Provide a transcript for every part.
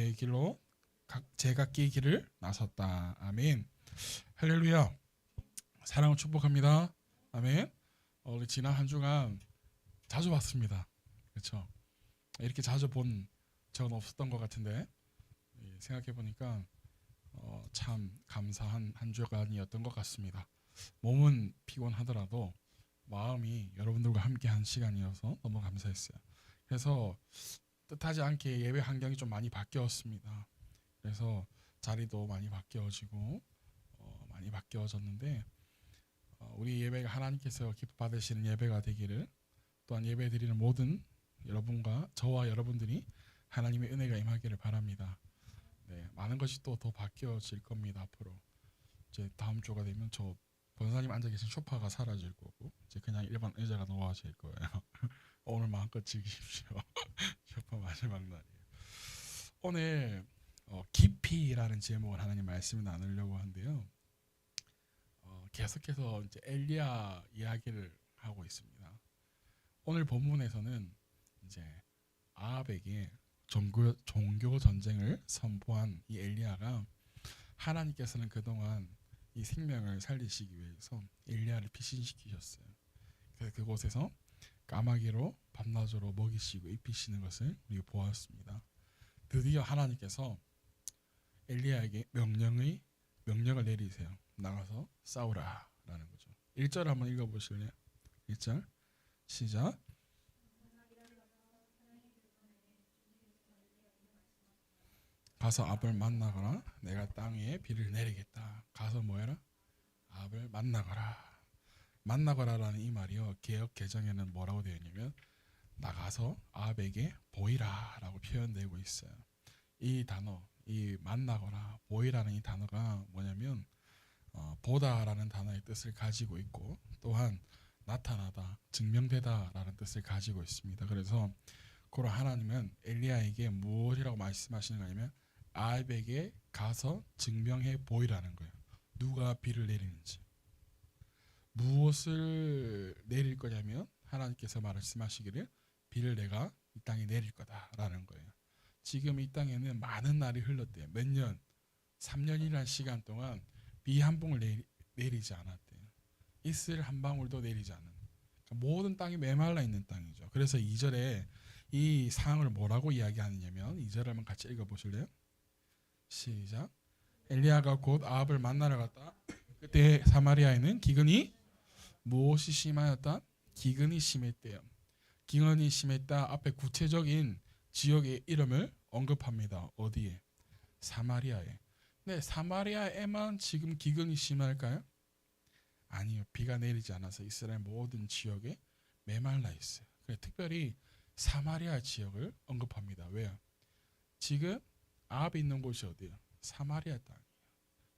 제 길로 제각기 길을 나섰다. 아멘. 할렐루야. 사랑을 축복합니다. 아멘. 우리 지난 한 주간 자주 봤습니다. 그렇죠? 이렇게 자주 본 적은 없었던 것 같은데 생각해 보니까 참 감사한 한 주간이었던 것 같습니다. 몸은 피곤하더라도 마음이 여러분들과 함께한 시간이어서 너무 감사했어요. 그래서 뜻하지 않게 예배 환경이 좀 많이 바뀌었습니다. 그래서 자리도 많이 바뀌어지고 많이 바뀌어졌는데 우리 예배가 하나님께서 기뻐 받으시는 예배가 되기를, 또한 예배 드리는 모든 여러분과 저와 여러분들이 하나님의 은혜가 임하기를 바랍니다. 네, 많은 것이 또 더 바뀌어질 겁니다. 앞으로 이제 다음 주가 되면 저 권사님 앉아 계신 소파가 사라질 거고 이제 그냥 일반 의자가 놓아질 거예요. 오늘 마음껏 즐기십시오. 소파 마지막 날이에요. 오늘 깊이라는 제목을 하나님 말씀을 나누려고 하는데요. 계속해서 이제 엘리야 이야기를 하고 있습니다. 오늘 본문에서는 이제 아합에게 종교 전쟁을 선포한 이 엘리야가, 하나님께서는 그동안 이 생명을 살리시기 위해서 엘리야를 피신시키셨어요. 그래서 그곳에서 까마귀로 밤낮으로 먹이시고 입히시는 것을 우리가 보았습니다. 드디어 하나님께서 엘리야에게 명령을 내리세요. 나가서 싸우라 라는 거죠. 1절 한번 읽어보실래요? 1절 시작. 가서 아합을 만나거라. 내가 땅 위에 비를 내리겠다. 가서 뭐해라? 아합을 만나거라라는 이 말이요, 개역 개정에는 뭐라고 되어 있냐면 나가서 아합에게 보이라 라고 표현되고 있어요. 이 단어, 이 만나거나 보이라는 이 단어가 뭐냐면 보다라는 단어의 뜻을 가지고 있고, 또한 나타나다, 증명되다 라는 뜻을 가지고 있습니다. 그래서 고로 하나님은 엘리야에게 무엇이라고 말씀하시는 거냐면 아합에게 가서 증명해 보이라는 거예요. 누가 비를 내리는지, 무엇을 내릴 거냐면 하나님께서 말씀하시기를 비를 내가 이 땅에 내릴 거다라는 거예요. 지금 이 땅에는 많은 날이 흘렀대요. 몇 년? 3년이라는 시간 동안 비 한 봉을 내리지 않았대요. 이슬 한 방울도 내리지 않은, 그러니까 모든 땅이 메말라 있는 땅이죠. 그래서 2절에 이 상황을 뭐라고 이야기하느냐면, 2절을 한번 같이 읽어보실래요? 시작. 엘리야가 곧 아합을 만나러 갔다. 그때 사마리아에는 기근이 무엇이 심하였다? 기근이 심했대요. 기근이 심했다 앞에 구체적인 지역의 이름을 언급합니다. 어디에? 사마리아에. 네, 사마리아에만 지금 기근이 심할까요? 아니요. 비가 내리지 않아서 이스라엘 모든 지역에 메말라 있어요. 특별히 사마리아 지역을 언급합니다. 왜요? 지금 아합이 있는 곳이 어디예요? 사마리아 땅이에요.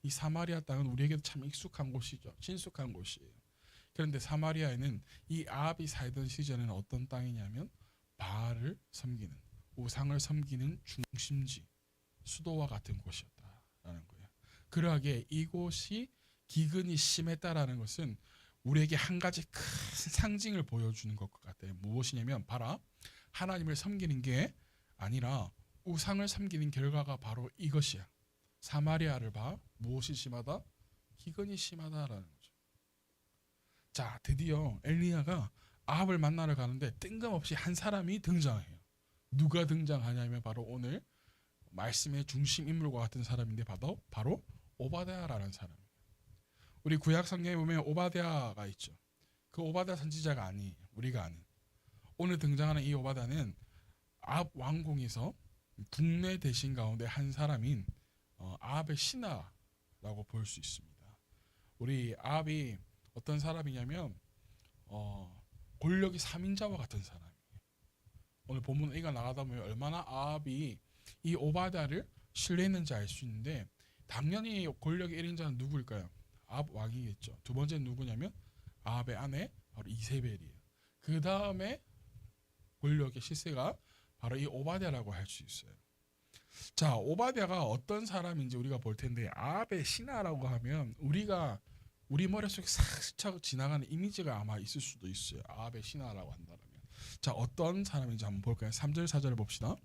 이 사마리아 땅은 우리에게도 참 익숙한 곳이죠. 친숙한 곳이에요. 그런데 사마리아에는 이 아합이 살던 시절에는 어떤 땅이냐면 바알을 섬기는, 우상을 섬기는 중심지, 수도와 같은 곳이었다라는 거예요. 그러하기에 이곳이 기근이 심했다라는 것은 우리에게 한 가지 큰 상징을 보여주는 것 같아요. 무엇이냐면 바로 하나님을 섬기는 게 아니라 우상을 섬기는 결과가 바로 이것이야. 사마리아를 봐. 무엇이 심하다? 기근이 심하다라는 거죠. 자, 드디어 엘리야가 아합을 만나러 가는데 뜬금없이 한 사람이 등장해요. 누가 등장하냐면 바로 오늘 말씀의 중심 인물과 같은 사람인데 바로 오바댜라는 사람이에요. 우리 구약 성경에 보면 오바댜가 있죠. 그 오바댜 선지자가 아니에요. 우리가 아는. 오늘 등장하는 이 오바댜는 아합 왕궁에서 국내 대신 가운데 한 사람인 아합의 신하라고 볼 수 있습니다. 우리 아합이 어떤 사람이냐면 권력이 3인자와 같은 사람이에요. 오늘 본문 이가 나가다 보면 얼마나 아합이 이 오바댜를 신뢰했는지 알 수 있는데, 당연히 권력의 1인자는 누구일까요? 아합 왕이겠죠. 두 번째 누구냐면 아합의 아내 바로 이세벨이에요. 그 다음에 권력의 시세가 바로 이 오바댜라고 할 수 있어요. 자, 오바댜가 어떤 사람인지 우리가 볼 텐데, 아합의 신하라고 하면 우리 머릿속에 싹 스쳐 지나가는 이미지가 아마 있을 수도 있어요. 아합의 신하라고 한다면. 자, 어떤 사람인지 한번 볼까요? 3절 4절을 봅시다.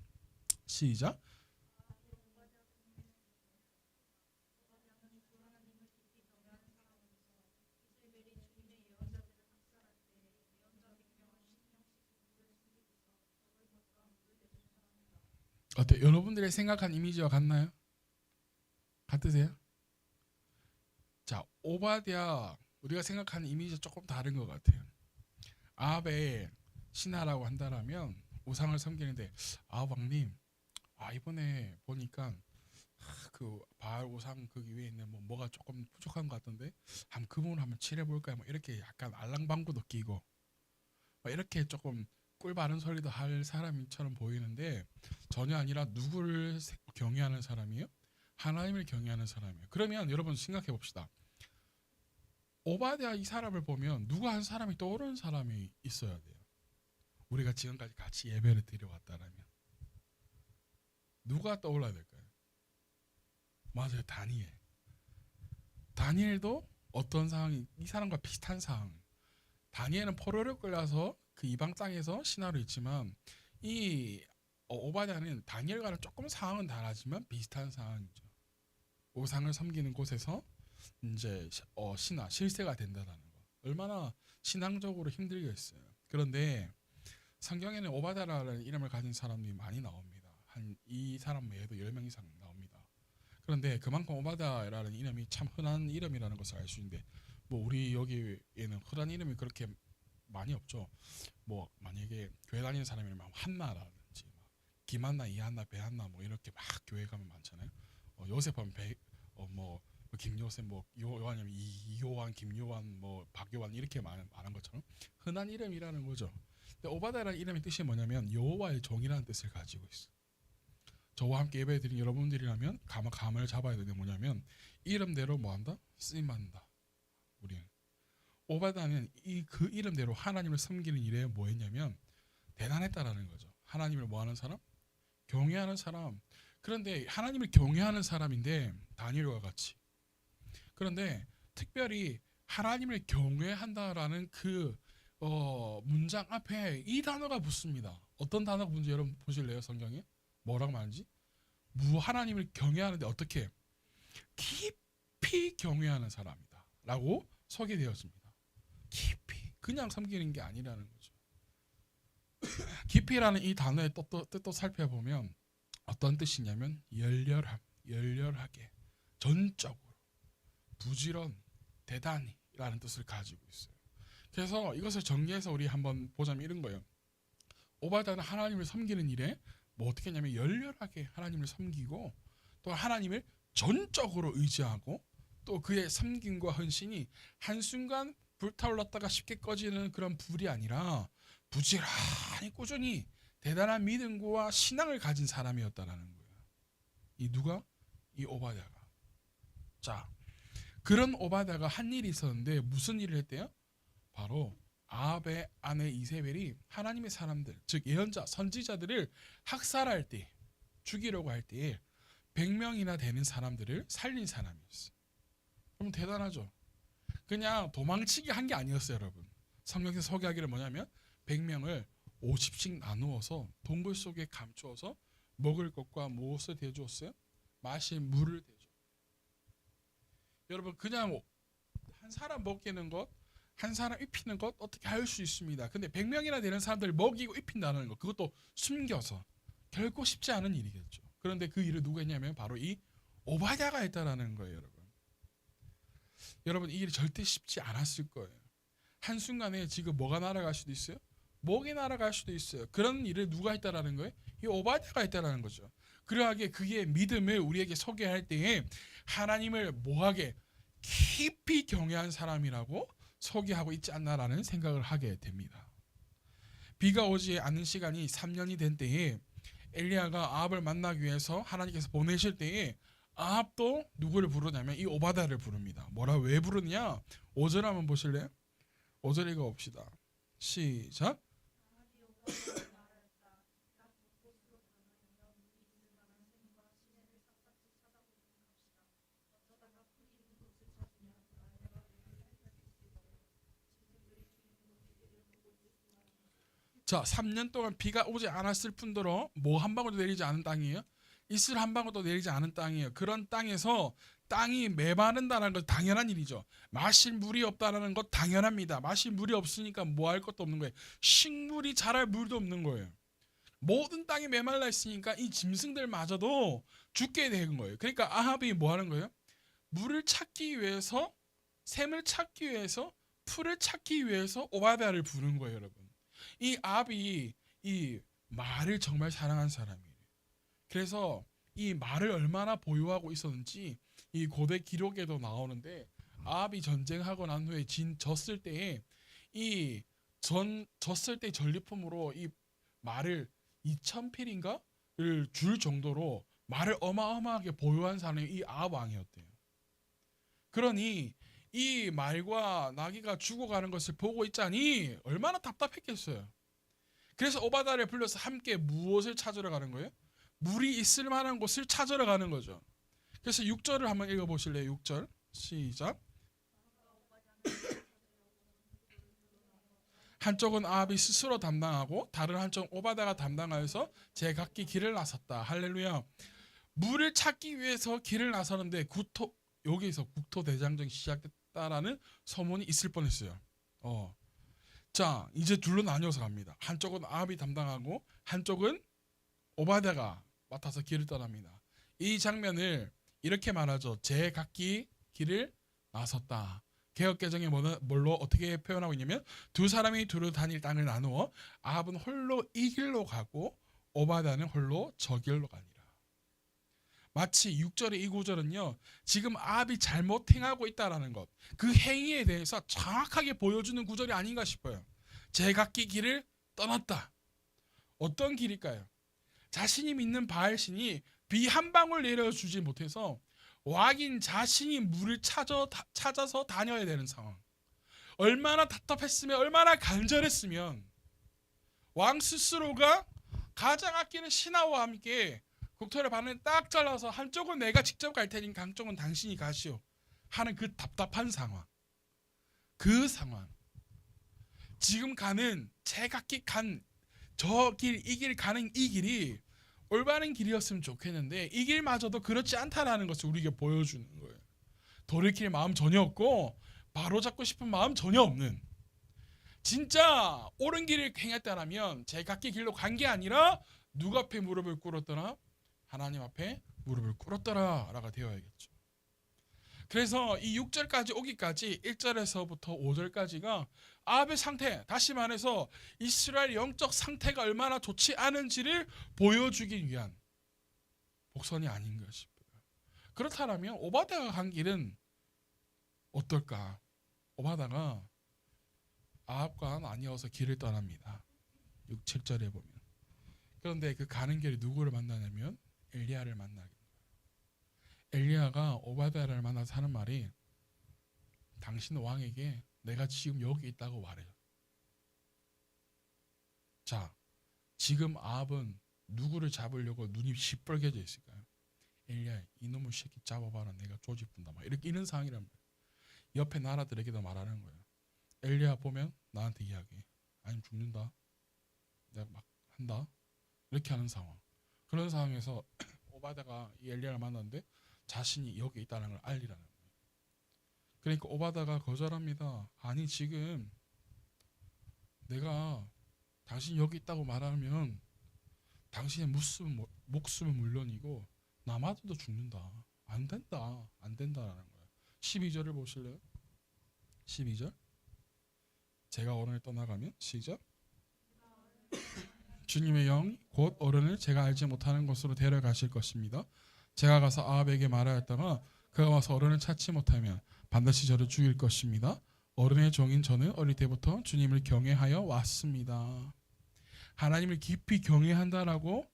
시작. 어때? 여러분들의 생각한 이미지와 같나요? 같으세요? 자, 오바댜 우리가 생각하는 이미지가 조금 다른 것 같아요. 아합의 신하라고 한다라면 우상을 섬기는데 아합왕님, 이번에 보니까 그 바알 우상 그 위에 있는 뭐가 조금 부족한 것 같던데 한번 그 부분을 한번 칠해 볼까요? 뭐 이렇게 약간 알랑방구도 끼고 뭐 이렇게 조금 꿀 바른 소리도 할 사람처럼 보이는데 전혀 아니라 누구를 경외하는 사람이에요? 하나님을 경외하는 사람이에요. 그러면 여러분 생각해 봅시다. 오바댜 이 사람을 보면 누구 한 사람이 떠오르는 사람이 있어야 돼요. 우리가 지금까지 같이 예배를 드려왔다라면 누가 떠올라야 될까요? 맞아요, 다니엘. 다니엘도 어떤 상황이 이 사람과 비슷한 상황. 다니엘은 포로를 끌려서 그 이방 땅에서 신하로 있지만 이 오바댜는 다니엘과는 조금 상황은 다르지만 비슷한 상황이죠. 우상을 섬기는 곳에서 이제 신하 실세가 된다는 거. 얼마나 신앙적으로 힘들겠어요. 그런데 성경에는 오바댜라는 이름을 가진 사람이 많이 나옵니다. 한 이 사람 외에도 10명 이상 나옵니다. 그런데 그만큼 오바댜라는 이름이 참 흔한 이름이라는 것을 알 수 있는데 뭐 우리 여기에는 흔한 이름이 그렇게 많이 없죠. 뭐 만약에 교회 다니는 사람이면 한나라든지 김한나, 이한나, 배한나 뭐 이렇게 막 교회 가면 많잖아요. 요셉 하면 뭐 김요셉 뭐 요한이면 이요한, 김요한, 뭐 박요한 이렇게 말한 것처럼 흔한 이름이라는 거죠. 근데 오바댜라는 이름의 뜻이 뭐냐면 여호와의 종이라는 뜻을 가지고 있어. 저와 함께 예배드린 여러분들이라면 감을 잡아야 되는 게 뭐냐면 이름대로 뭐한다? 쓰임한다. 우리는 오바댜는 그 이름대로 하나님을 섬기는 일에 뭐했냐면 대단했다라는 거죠. 하나님을 뭐하는 사람? 경외하는 사람. 그런데 하나님을 경외하는 사람인데 다니엘과 같이. 그런데 특별히 하나님을 경외한다라는 그 문장 앞에 이 단어가 붙습니다. 어떤 단어가 붙는지 여러분 보실래요? 성경에 뭐라고 말하는지? 하나님을 경외하는데 어떻게? 깊이 경외하는 사람이다 라고 소개되었습니다. 깊이 그냥 섬기는 게 아니라는 거죠. 깊이라는 이 단어의 뜻도 살펴보면 어떤 뜻이냐면 열렬하게, 전적으로, 부지런, 대단히 라는 뜻을 가지고 있어요. 그래서 이것을 정리해서 우리 한번 보자면 이런 거예요. 오바댜는 하나님을 섬기는 일에 뭐 어떻게 했냐면 열렬하게 하나님을 섬기고 또 하나님을 전적으로 의지하고 또 그의 섬김과 헌신이 한순간 불타올랐다가 쉽게 꺼지는 그런 불이 아니라 부지런히 꾸준히 대단한 믿음과 신앙을 가진 사람이었다라는 거예요. 이 누가? 이 오바댜가. 자, 그런 오바댜가 한 일이 있었는데 무슨 일을 했대요? 바로 아합의 아내 이세벨이 하나님의 사람들, 즉 예언자, 선지자들을 학살할 때, 죽이려고 할 때에 100명이나 되는 사람들을 살린 사람이었어요. 그럼 대단하죠. 그냥 도망치기 한 게 아니었어요, 여러분. 성경에서 소개하기를 뭐냐면 100명을 50씩 나누어서 동굴 속에 감추어서 먹을 것과 무엇을 대주었어요? 마실 물을 대줘. 여러분 그냥 한 사람 먹이는 것, 한 사람 입히는 것 어떻게 할 수 있습니다. 근데 100명이나 되는 사람들 먹이고 입힌다는 것, 그것도 숨겨서 결코 쉽지 않은 일이겠죠. 그런데 그 일을 누가 했냐면 바로 이 오바댜가 했다라는 거예요, 여러분. 여러분 이 일이 절대 쉽지 않았을 거예요. 한순간에 지금 뭐가 날아갈 수도 있어요? 목이 날아갈 수도 있어요. 그런 일을 누가 했다라는 거예요? 이 오바댜가 했다라는 거죠. 그러하게 그의 믿음을 우리에게 소개할 때에 하나님을 뭐하게 깊이 경외한 사람이라고 소개하고 있지 않나라는 생각을 하게 됩니다. 비가 오지 않는 시간이 3년이 된 때에 엘리야가 아합을 만나기 위해서 하나님께서 보내실 때에 아합도 누구를 부르냐면 이 오바댜를 부릅니다. 왜 부르느냐? 5절 한번 보실래요? 5절 읽어봅시다. 시작. 자, 3년 동안 비가 오지 않았을 뿐더러 뭐 한 방울도 내리지 않은 땅이에요. 이슬 한 방울도 내리지 않은 땅이에요. 그런 땅에서 땅이 메마른다는 건 당연한 일이죠. 마실 물이 없다는 것 당연합니다. 마실 물이 없으니까 뭐 할 것도 없는 거예요. 식물이 자랄 물도 없는 거예요. 모든 땅이 메말라 있으니까 이 짐승들마저도 죽게 된 거예요. 그러니까 아합이 뭐 하는 거예요? 물을 찾기 위해서, 샘을 찾기 위해서, 풀을 찾기 위해서 오바댜를 부른 거예요, 여러분. 이 아합이 이 말을 정말 사랑한 사람이에요. 그래서 이 말을 얼마나 보유하고 있었는지 이 고대 기록에도 나오는데, 아합이 전쟁하고 난 후에 졌을 때에 졌을 때 전리품으로 이 말을 2,000필인가를 줄 정도로 말을 어마어마하게 보유한 사람이 이 아합 왕이었대요. 그러니 이 말과 나귀가 죽어가는 것을 보고 있자니 얼마나 답답했겠어요. 그래서 오바다를 불러서 함께 무엇을 찾으러 가는 거예요? 물이 있을 만한 곳을 찾으러 가는 거죠. 그래서 6절을 한번 읽어보실래요? 6절 시작. 한쪽은 아합이 스스로 담당하고 다른 한쪽은 오바다가 담당하여서 제각기 길을 나섰다. 할렐루야. 물을 찾기 위해서 길을 나서는데 여기서 국토대장정이 시작됐다라는 소문이 있을 뻔했어요. 자, 이제 둘로 나뉘어서 갑니다. 한쪽은 아합이 담당하고 한쪽은 오바다가 맡아서 길을 떠납니다. 이 장면을 이렇게 말하죠. 제각기 길을 나섰다. 개역개정에 뭘로 어떻게 표현하고 있냐면, 두 사람이 두루 다닐 땅을 나누어 아합은 홀로 이 길로 가고 오바다는 홀로 저 길로 가니라. 마치 6절의 이 구절은요, 지금 아합이 잘못 행하고 있다라는 것, 그 행위에 대해서 정확하게 보여주는 구절이 아닌가 싶어요. 제각기 길을 떠났다. 어떤 길일까요? 자신이 믿는 바알신이 비 한 방울 내려주지 못해서 왕인 자신이 물을 찾아서 다녀야 되는 상황. 얼마나 답답했으면, 얼마나 간절했으면 왕 스스로가 가장 아끼는 신하와 함께 국토를 반을 딱 잘라서 한쪽은 내가 직접 갈 테니 한쪽은 당신이 가시오 하는 그 답답한 상황. 그 상황. 지금 가는 제각기 간 저 길, 이 길 가는 이 길이 올바른 길이었으면 좋겠는데 이 길마저도 그렇지 않다라는 것을 우리에게 보여주는 거예요. 돌이킬 마음 전혀 없고 바로잡고 싶은 마음 전혀 없는, 진짜 옳은 길을 행했다라면 제각기 길로 간 게 아니라 누구 앞에 무릎을 꿇었더라? 하나님 앞에 무릎을 꿇었더라 라가 되어야겠죠. 그래서 이 6절까지 오기까지 1절에서부터 5절까지가 아합의 상태, 다시 말해서 이스라엘 영적 상태가 얼마나 좋지 않은지를 보여주기 위한 복선이 아닌가 싶어요. 그렇다면 오바다가 간 길은 어떨까? 오바다가 아합과 나뉘어서 길을 떠납니다. 6, 7절에 보면. 그런데 그 가는 길에 누구를 만나냐면 엘리야를 만나게. 엘리야가 오바댜를 만나서 하는 말이, 당신 왕에게 내가 지금 여기 있다고 말해요. 자, 지금 아합은 누구를 잡으려고 눈이 시뻘개져 있을까요? 엘리야, 이놈의 새끼 잡아봐라, 내가 조집분다, 막 이렇게 이런 상황이란 말이에요. 옆에 나라들에게도 말하는 거예요. 엘리야 보면 나한테 이야기해. 아니면 죽는다, 내가 막 한다, 이렇게 하는 상황. 그런 상황에서 오바다가 이 엘리야를 만났는데 자신이 여기 있다는 걸 알리라는 거예요. 그러니까 오바다가 거절합니다. 아니, 지금 내가 당신이 여기 있다고 말하면 당신의 목숨은 물론이고 나마저도 죽는다. 안 된다. 안 된다라는 거예요. 12절을 보실래요? 12절. 제가 어른을 떠나가면 시작. 주님의 영 곧 어른을 제가 알지 못하는 곳으로 데려가실 것입니다. 제가 가서 아합에게 말하였다가 그가 와서 어른을 찾지 못하면 반드시 저를 죽일 것입니다. 어른의 종인 저는 어릴 때부터 주님을 경외하여 왔습니다. 하나님을 깊이 경외한다라고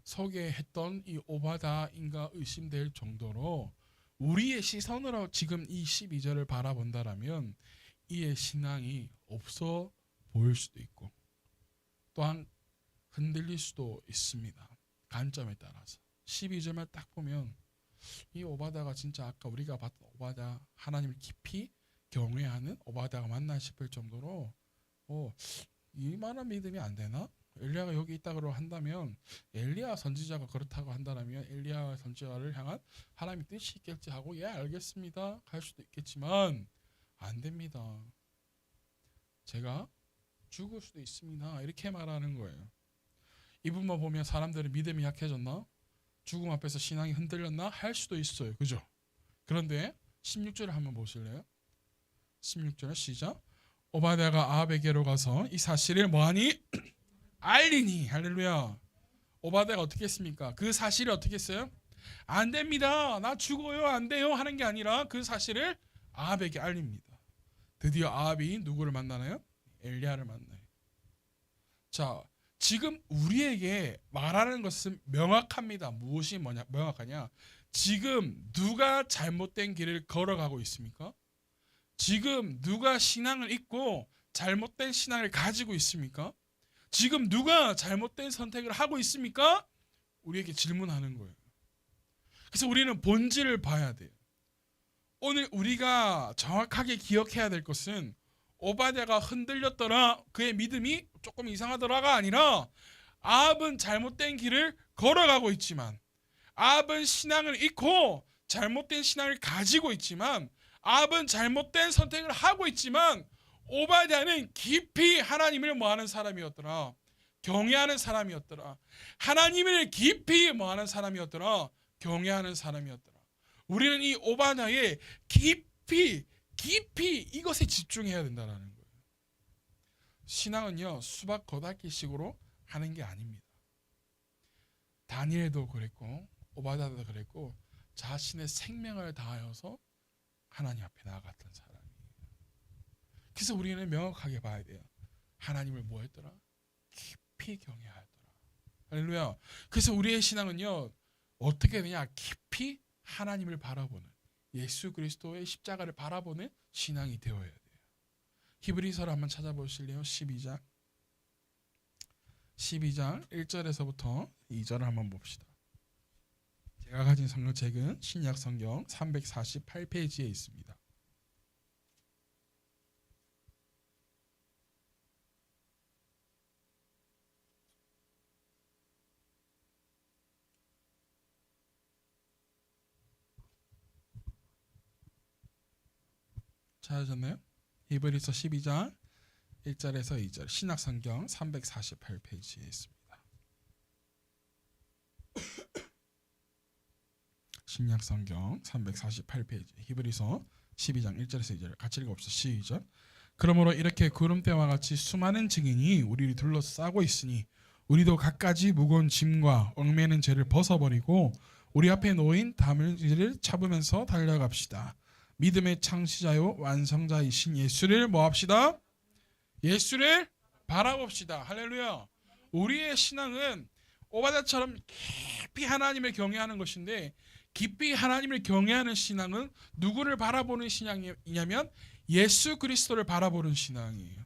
소개했던 이 오바다인가 의심될 정도로 우리의 시선으로 지금 이 12절을 바라본다라면 이의 신앙이 없어 보일 수도 있고 또한 흔들릴 수도 있습니다. 관점에 따라서. 12절만 딱 보면 이 오바다가 진짜 아까 우리가 봤던 오바다, 하나님을 깊이 경외하는 오바다가 맞나 싶을 정도로 이만한 믿음이 안 되나? 엘리야가 여기 있다고 한다면 엘리야 선지자가 그렇다고 한다면 엘리야 선지자를 향한 하나님의 뜻이 있겠지 하고 예 알겠습니다 갈 수도 있겠지만 안 됩니다. 제가 죽을 수도 있습니다. 이렇게 말하는 거예요. 이분만 보면 사람들은 믿음이 약해졌나? 죽음 앞에서 신앙이 흔들렸나? 할 수도 있어요. 그죠? 그런데 16절을 한번 보실래요? 16절 시작. 오바댜가 아합에게로 가서 이 사실을 뭐하니? 알리니. 할렐루야. 오바댜가 어떻게 했습니까? 그 사실을 어떻게 했어요? 안 됩니다. 나 죽어요. 안 돼요. 하는 게 아니라 그 사실을 아합에게 알립니다. 드디어 아합이 누구를 만나나요? 엘리야를 만나요. 자, 지금 우리에게 말하는 것은 명확합니다. 무엇이 명확하냐? 지금 누가 잘못된 길을 걸어가고 있습니까? 지금 누가 신앙을 잊고 잘못된 신앙을 가지고 있습니까? 지금 누가 잘못된 선택을 하고 있습니까? 우리에게 질문하는 거예요. 그래서 우리는 본질을 봐야 돼요. 오늘 우리가 정확하게 기억해야 될 것은 오바댜가 흔들렸더라, 그의 믿음이 조금 이상하더라가 아니라 아합은 잘못된 길을 걸어가고 있지만, 아합은 신앙을 잃고 잘못된 신앙을 가지고 있지만, 아합은 잘못된 선택을 하고 있지만, 오바댜는 깊이 하나님을 뭐하는 사람이었더라? 경외하는 사람이었더라. 하나님을 깊이 뭐하는 사람이었더라? 경외하는 사람이었더라. 우리는 이 오바댜의 깊이 이것에 집중해야 된다는 거예요. 신앙은요, 수박 겉핥기식으로 하는 게 아닙니다. 다니엘도 그랬고 오바댜도 그랬고 자신의 생명을 다하여서 하나님 앞에 나아갔던 사람이에요. 그래서 우리는 명확하게 봐야 돼요. 하나님을 뭐 했더라? 깊이 경외하였더라. 할렐루야. 그래서 우리의 신앙은요, 어떻게 되냐? 깊이 하나님을 바라보는, 예수 그리스도의 십자가를 바라보는 신앙이 되어야 돼요. 히브리서를 한번 찾아보실래요? 12장 1절에서부터 2절을 한번 봅시다. 제가 가진 성경책은 신약 성경 348페이지에 있습니다. 찾으셨나요? 히브리서 12장 1절에서 2절, 신약 성경 348페이지에 있습니다. 신약 성경 348페이지 히브리서 12장 1절에서 2절 같이 읽어봅시다. 시작. 그러므로 이렇게 구름대와 같이 수많은 증인이 우리를 둘러싸고 있으니 우리도 갖가지 무거운 짐과 얽매는 죄를 벗어버리고 우리 앞에 놓인 다물질을 잡으면서 달려갑시다. 믿음의 창시자요 완성자이신 예수를 뭐합시다? 예수를 바라봅시다. 할렐루야. 우리의 신앙은 오바댜처럼 깊이 하나님을 경외하는 것인데, 깊이 하나님을 경외하는 신앙은 누구를 바라보는 신앙이냐면 예수 그리스도를 바라보는 신앙이에요.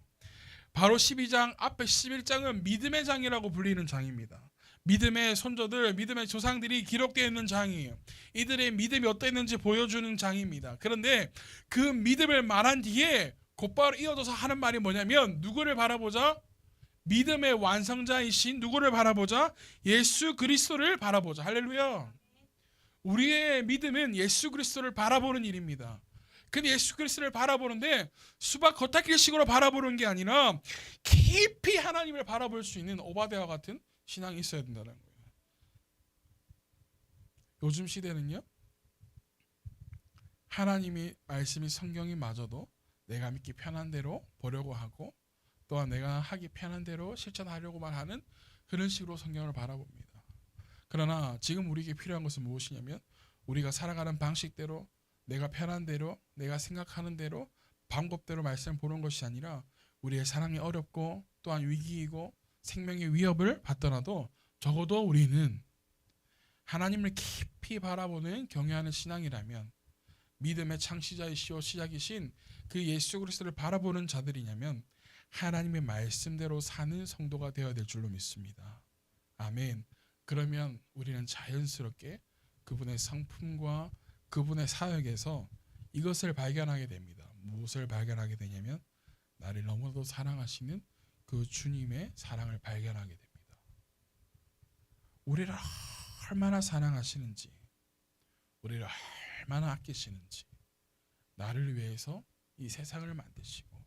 바로 12장 앞에 11장은 믿음의 장이라고 불리는 장입니다. 믿음의 선조들, 믿음의 조상들이 기록되어 있는 장이에요. 이들의 믿음이 어땠는지 보여주는 장입니다. 그런데 그 믿음을 말한 뒤에 곧바로 이어져서 하는 말이 뭐냐면, 누구를 바라보자? 믿음의 완성자이신 누구를 바라보자? 예수 그리스도를 바라보자. 할렐루야. 우리의 믿음은 예수 그리스도를 바라보는 일입니다. 근데 예수 그리스도를 바라보는데 수박 겉핥기식으로 바라보는 게 아니라 깊이 하나님을 바라볼 수 있는 오바댜와 같은 신앙이 있어야 된다는 거예요. 요즘 시대는요, 하나님의 말씀이 성경이 마저도 내가 믿기 편한 대로 보려고 하고, 또한 내가 하기 편한 대로 실천하려고만 하는 그런 식으로 성경을 바라봅니다. 그러나 지금 우리에게 필요한 것은 무엇이냐면, 우리가 살아가는 방식대로, 내가 편한 대로, 내가 생각하는 대로, 방법대로 말씀을 보는 것이 아니라, 우리의 사랑이 어렵고 또한 위기이고 생명의 위협을 받더라도 적어도 우리는 하나님을 깊이 바라보는 경외하는 신앙이라면, 믿음의 창시자이시오 시작이신 그 예수 그리스도를 바라보는 자들이냐면 하나님의 말씀대로 사는 성도가 되어야 될 줄로 믿습니다. 아멘. 그러면 우리는 자연스럽게 그분의 성품과 그분의 사역에서 이것을 발견하게 됩니다. 무엇을 발견하게 되냐면, 나를 너무도 사랑하시는 그 주님의 사랑을 발견하게 됩니다. 우리를 얼마나 사랑하시는지, 우리를 얼마나 아끼시는지, 나를 위해서 이 세상을 만드시고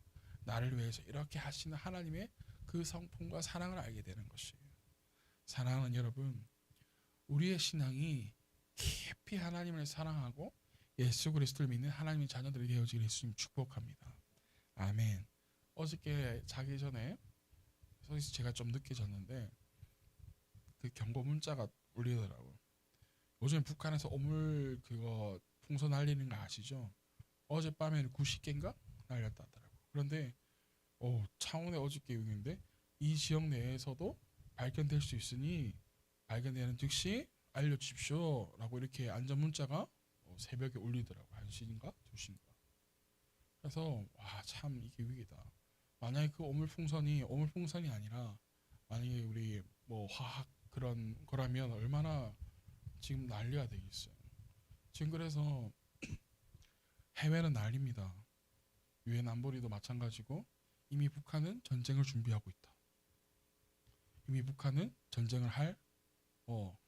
나를 위해서 이렇게 하시는 하나님의 그 성품과 사랑을 알게 되는 것이에요. 사랑하는 여러분, 우리의 신앙이 깊이 하나님을 사랑하고 예수 그리스도를 믿는 하나님의 자녀들이 되어지길 예수님 축복합니다. 아멘. 어저께 자기 전에 서기서 제가 좀 늦게 잤는데 그 경고 문자가 울리더라고. 요즘 북한에서 오물 그거 풍선 날리는 거 아시죠? 어젯밤에는 90개인가 날렸다 하더라고. 그런데 창원의 어저께 용인데 이 지역 내에서도 발견될 수 있으니 발견되는 즉시 알려주십시오라고 이렇게 안전 문자가 새벽에 울리더라고. 1시인가 2시인가. 그래서 와, 참 이게 위기다. 만약에 그 오물풍선이 아니라 만약에 우리 뭐 화학 그런 거라면 얼마나 지금 난리가 되겠어요. 지금 그래서 해외는 난립니다. 유엔 안보리도 마찬가지고 이미 북한은 전쟁을 준비하고 있다. 이미 북한은 전쟁을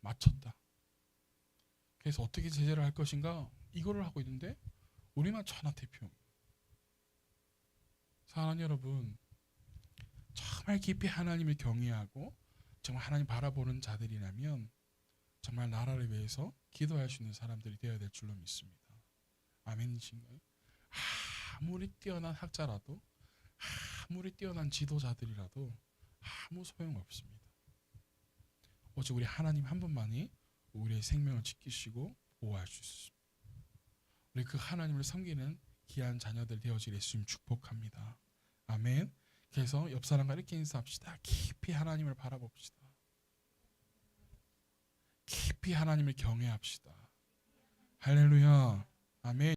마쳤다. 그래서 어떻게 제재를 할 것인가 이거를 하고 있는데 우리만 천하태평. 사랑하는 여러분, 정말 깊이 하나님을 경외하고 정말 하나님 바라보는 자들이라면 정말 나라를 위해서 기도할 수 있는 사람들이 되어야 될 줄로 믿습니다. 아멘이신가요? 아무리 뛰어난 학자라도 아무리 뛰어난 지도자들이라도 아무 소용없습니다. 오직 우리 하나님 한 분만이 우리의 생명을 지키시고 보호할 수 있습니다. 우리 그 하나님을 섬기는 귀한 자녀들 되어질 예수님 축복합니다. 아멘. 그래서 옆 사람과 이렇게 인사합시다. 깊이 하나님을 바라봅시다. 깊이 하나님을 경외합시다. 할렐루야. 아멘.